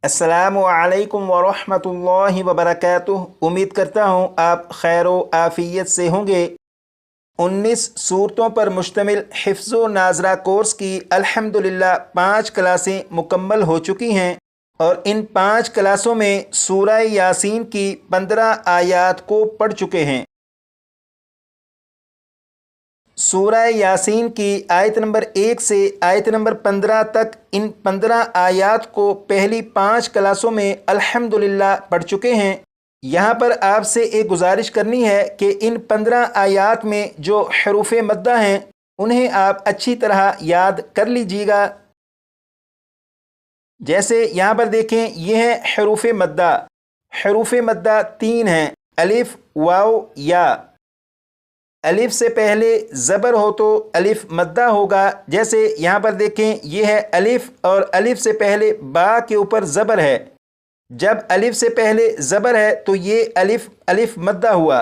अस्सलामु अलैकुम वरहमतुल्लाहि वबरकातुह। उम्मीद करता हूँ आप खैर व आफ़ियत से होंगे। 19 सूरतों पर मुश्तमिल हिफ्ज़ व नाज़रा कोर्स की अल्हम्दुलिल्लाह 5 क्लासें मुकम्मल हो चुकी हैं और इन 5 क्लासों में सूरह यासीन की 15 आयात को पढ़ चुके हैं। सूरह यासीन की आयत नंबर 1 से आयत नंबर 15 तक इन 15 आयात को पहली 5 क्लासों में अल्हम्दुलिल्लाह पढ़ चुके हैं। यहाँ पर आपसे एक गुजारिश करनी है कि इन 15 आयात में जो हरूफ मद्दा हैं उन्हें आप अच्छी तरह याद कर लीजिएगा। जैसे यहाँ पर देखें, ये है हरूफ मद्दा। हरूफ मद्दा 3 हैं, अलिफ, वाव, या। अलिफ से पहले ज़बर हो तो अलिफ मद्दा होगा। जैसे यहाँ पर देखें, ये है अलिफ और अलिफ से पहले बा के ऊपर ज़बर है। जब अलिफ से पहले ज़बर है तो ये अलिफ अलिफ मद्दा हुआ।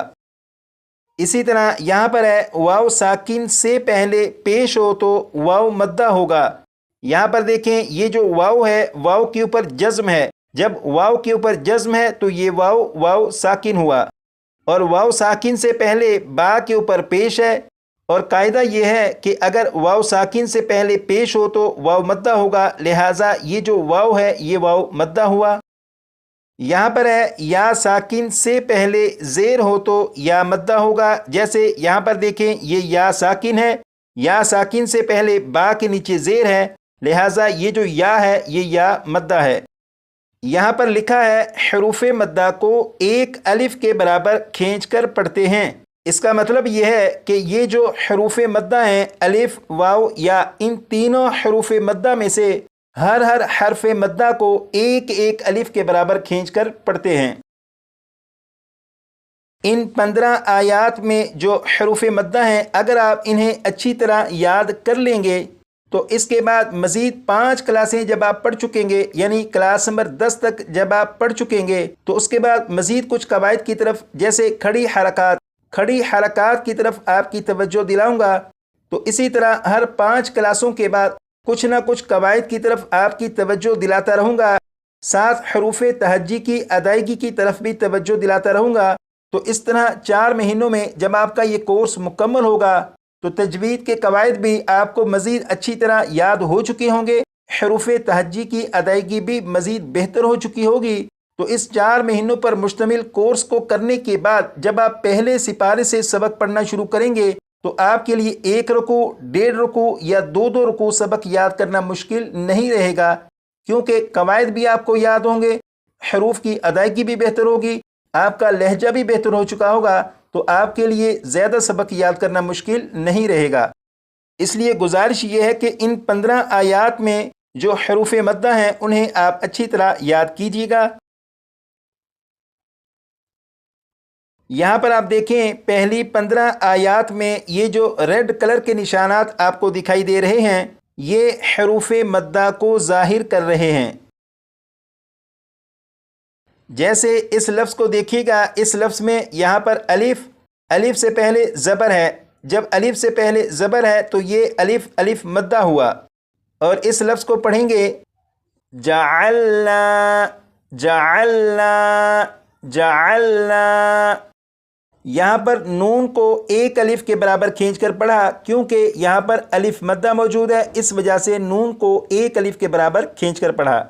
इसी तरह यहाँ पर है वाव साकिन से पहले पेश हो तो वाव मद्दा होगा। यहाँ पर देखें, ये जो वाव है वाव के ऊपर जज़्म है। जब वाव के ऊपर जज़्म है तो ये वाव वाव साकिन हुआ और वाव साकिन से पहले बा के ऊपर पेश है। और कायदा ये है कि अगर वाव साकिन से पहले पेश हो तो वाव मद्दा होगा, लिहाजा ये जो वाव है ये वाव मद्दा हुआ। यहाँ पर है या साकिन से पहले ज़ेर हो तो या मद्दा होगा। जैसे यहाँ पर देखें, ये या साकिन है, या साकिन से पहले बा के नीचे ज़ेर है, लिहाजा ये जो या है ये या मद्दा है। यहाँ पर लिखा है हरूफ मद्दा को एक अलिफ के बराबर खींचकर पढ़ते हैं। इसका मतलब ये है कि ये जो हरूफ मद्दा हैं, अलिफ, वाव, या, इन तीनों हरूफ मद्दा में से हर हर्फ मद्दा को एक एक अलिफ के बराबर खींचकर पढ़ते हैं। इन 15 आयात में जो हरूफ मद्दा हैं, अगर आप इन्हें अच्छी तरह याद कर लेंगे तो इसके बाद मज़ीद 5 क्लासें जब आप पढ़ चुकेंगे, यानी क्लास नंबर 10 तक जब आप पढ़ चुकेंगे, तो उसके बाद मज़ीद कुछ कवायद की तरफ, जैसे खड़ी हरकात की तरफ आपकी तवज्जो दिलाऊंगा। तो इसी तरह हर 5 क्लासों के बाद कुछ ना कुछ कवायद की तरफ आपकी तवज्जो दिलाता रहूँगा। साथ हरूफ तहज्जी की अदायगी की तरफ भी तवज्जो दिलाता रहूँगा। तो इस तरह 4 महीनों में जब आपका ये कोर्स मुकम्मल होगा तो तजवीद के कवायद भी आपको मज़ीद अच्छी तरह याद हो चुके होंगे, हरूफ तहज्जी की अदायगी भी मज़ीद बेहतर हो चुकी होगी। तो इस 4 महीनों पर मुश्तमिल कोर्स को करने के बाद जब आप पहले सिपारे से सबक पढ़ना शुरू करेंगे तो आपके लिए 1 रुकू, 1.5 रुकू या 2-2 रुकू सबक याद करना मुश्किल नहीं रहेगा, क्योंकि कवायद भी आपको याद होंगे, हरूफ की अदायगी भी बेहतर होगी, आपका लहजा भी बेहतर हो चुका होगा। तो आपके लिए ज़्यादा सबक याद करना मुश्किल नहीं रहेगा। इसलिए गुजारिश ये है कि इन 15 आयात में जो हरूफ मद्दा हैं उन्हें आप अच्छी तरह याद कीजिएगा। यहाँ पर आप देखें, पहली 15 आयात में ये जो रेड कलर के निशानात आपको दिखाई दे रहे हैं, ये हरूफ मद्दा को ज़ाहिर कर रहे हैं। जैसे इस लफ्ज़ को देखिएगा, इस लफ्ज़ में यहाँ पर अलिफ, अलिफ से पहले ज़बर है। जब अलिफ से पहले ज़बर है तो ये अलिफ अलिफ मद्दा हुआ। और इस लफ्ज़ को पढ़ेंगे जअलना, जअलना, जअलना। यहाँ पर नून को एक अलिफ के बराबर खींचकर पढ़ा, क्योंकि यहाँ पर अलिफ मद्दा मौजूद है, इस वजह से नून को एक अलिफ के बराबर खींचकर पढ़ा।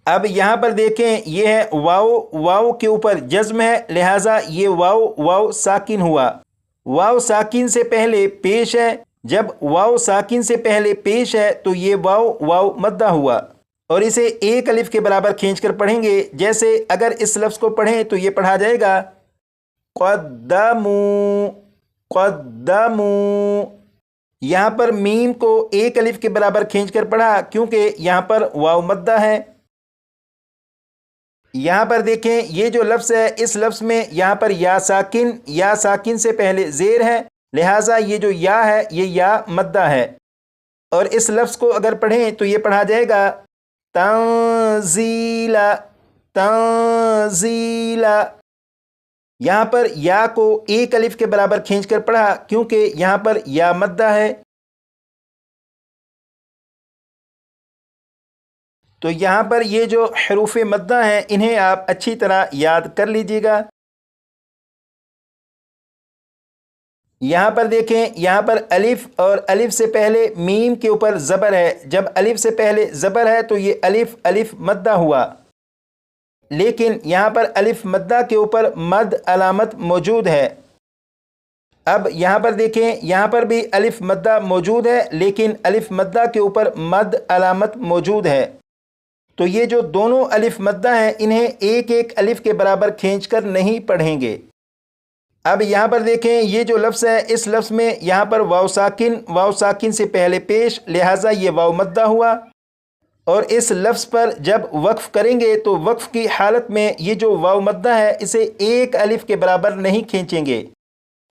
अब यहाँ पर देखें, ये है वाव, वाव के ऊपर जज़्म है, लिहाजा ये वाव वाव साकिन हुआ। वाव साकिन से पहले पेश है। जब वाव साकिन से पहले पेश है तो ये वाव वाव मद्दा हुआ और इसे एक अलिफ के बराबर खींचकर पढ़ेंगे। जैसे अगर इस लफ्ज़ को पढ़ें तो ये पढ़ा जाएगा क़द्दमू, क़द्दमू। यहाँ पर मीम को एक अलिफ के बराबर खींचकर पढ़ा, क्योंकि यहाँ पर वाव मद्दा है। यहाँ पर देखें, ये जो लफ्ज़ है, इस लफ्ज़ में यहाँ पर या साकिन से पहले ज़ेर है, लिहाजा ये जो या है ये या मद्दा है। और इस लफ्ज़ को अगर पढ़ें तो ये पढ़ा जाएगा तंज़ीला, तंज़ीला। यहाँ पर या को एक अलिफ के बराबर खींचकर पढ़ा, क्योंकि यहाँ पर या मद्दा है। تو یہاں پر یہ جو حروف مدہ ہیں انہیں آپ اچھی طرح یاد کر لیجئے گا۔ یہاں پر دیکھیں، یہاں پر الف اور الف سے پہلے میم کے اوپر زبر ہے۔ جب الف سے پہلے زبر ہے تو یہ الف الف مدہ ہوا، لیکن یہاں پر الف مدہ کے اوپر مد علامت موجود ہے۔ اب یہاں پر دیکھیں، یہاں پر بھی الف مدہ موجود ہے، لیکن الف مدہ کے اوپر مد علامت موجود ہے۔ تو یہ جو دونوں الف مدہ ہیں انہیں ایک ایک الف کے برابر کھینچ کر نہیں پڑھیں گے۔ اب یہاں پر دیکھیں، یہ جو لفظ ہے اس لفظ میں یہاں پر واو ساکن سے پہلے پیش، لہٰذا یہ واو مدہ ہوا، اور اس لفظ پر جب وقف کریں گے تو وقف کی حالت میں یہ جو واو مدہ ہے اسے ایک الف کے برابر نہیں کھینچیں گے۔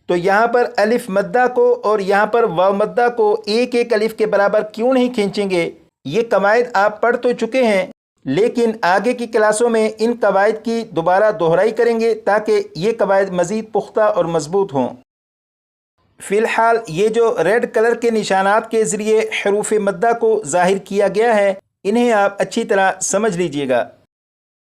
تو یہاں پر الف مدہ کو اور یہاں پر واو مدہ کو ایک ایک الف کے برابر کیوں نہیں کھینچیں گے؟ یہ قواعد آپ پڑھ تو چکے ہیں، لیکن آگے کی کلاسوں میں ان قواعد کی دوبارہ دہرائی کریں گے تاکہ یہ قواعد مزید پختہ اور مضبوط ہوں۔ فی الحال یہ جو ریڈ کلر کے نشانات کے ذریعے حروف مدہ کو ظاہر کیا گیا ہے انہیں آپ اچھی طرح سمجھ لیجئے گا۔